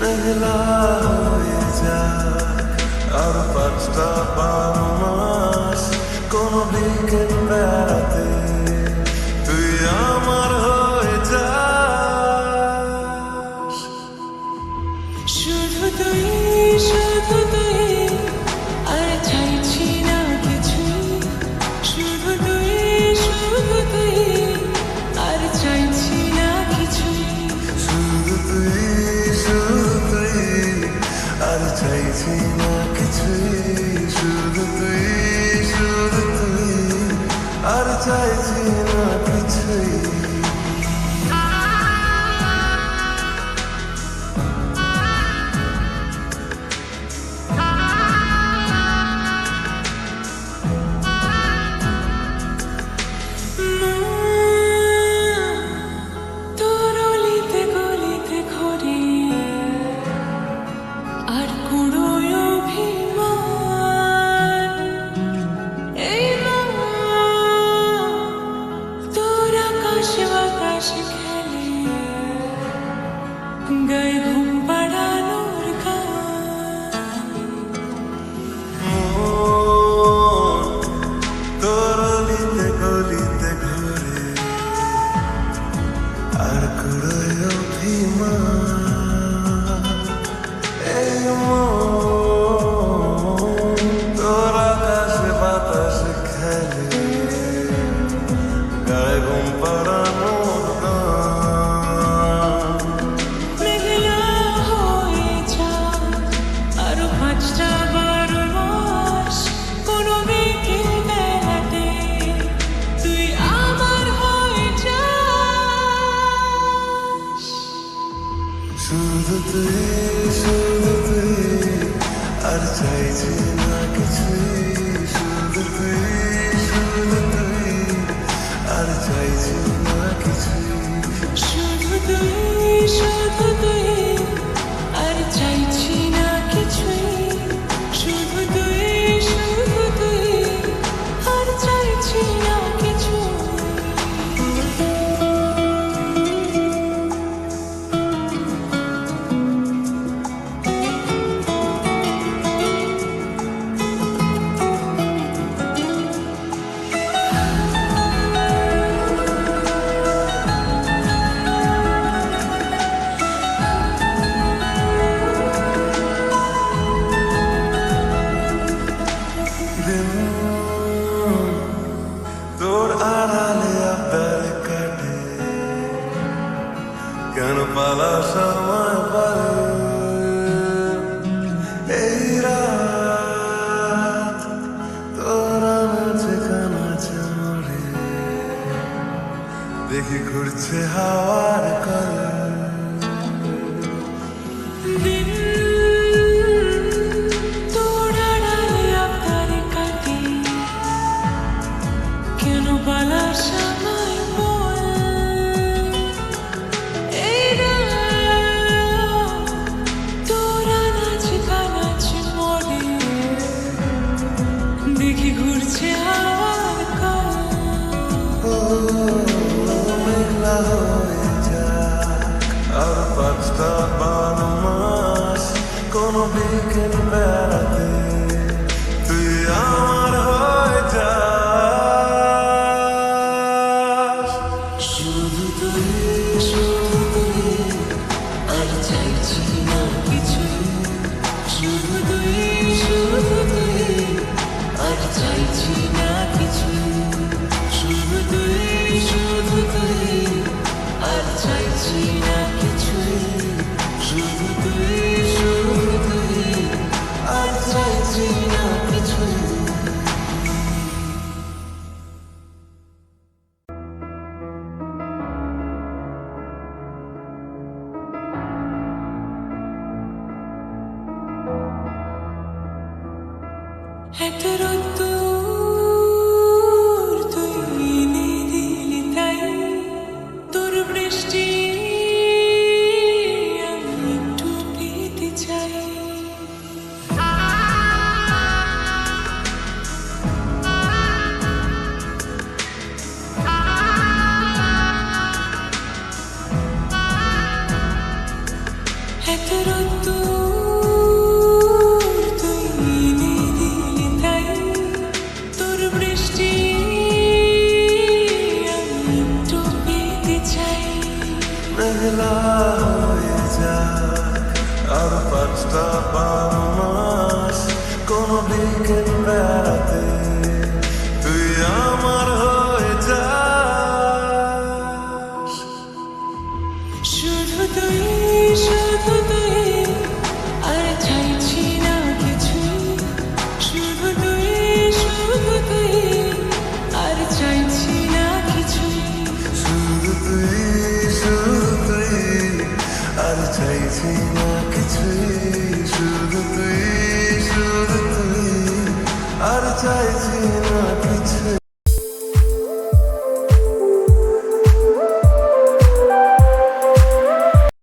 মেঘলা হয়ে যায় আর 5টা 12 মাস কোন বিকেল বেড়াতে তুই আমার হয়ে যাস। শুধু তুই আর চাইছি না কিছু, শুধু তুই আর চাইছি না কিছু, শুধু তুই আর চাইছি না কিছুই, শুধু তুই আর চাইছি না কিছুই। গায়ে ঘুম পাড়ানোর গান, তোর অলিতে গলিতে ঘুরে আর কুড়োয় অভিমান, এই মন তোর আকাশে বাতাসে খেলে গায়ে ঘুম পাড়ানোর গান। মেঘলা হয়ে যায় আরো 5টা 12 মাস কোনো বিকেল বেলাতে তুই আমার হয়ে যাস। শুধু তুই আর চাইছি না কিছুই, শুধু তুই আর চাইছি না কিছুই, শুধু তুই আর চাইছি না কিছুই, শুধু তুই আর চাইছি না কিছু। তোর আড়ালে আবদার কাটে কেন পালা সময় পারে, এই রাত তোর আনাচে কানাচে মরে দেখি ঘুরছে হাওয়ার কলে। তোর আড়ালে আবদার কাটে কেন পালা সময় বল, এই রাত তোর আনাচে কানাচে মরে দেখি ঘুরছে হাওয়ার কল। মেঘলা হয়ে যাক আর 5টা 12 মাস কোন বিকেল বেড়াতে তুই আমার হয়ে যাস। শুধু তুই আর চাইছি না কিছু, শুধু এত রোদ্দুর তুই এনে দিলি তাই তোর বৃষ্টি আমি একটু পেতে চাই। এত রোদ্দুর তুই এনে দিলি তাই তোর বৃষ্টি আমি একটু পেতে চাই। মেঘলা হয়ে যাক আর 5টা 12 মাস, কোনো বিকেল বেড়াতে তুই আমার হয়ে যাস। শুধু তুই আর চাইছি না কিছুই। শুধু তুই আর চাইছি না কিছুই। শুধু তুই আর চাইছি না কিছুই। শুধু তুই আর চাইছি না কিছুই।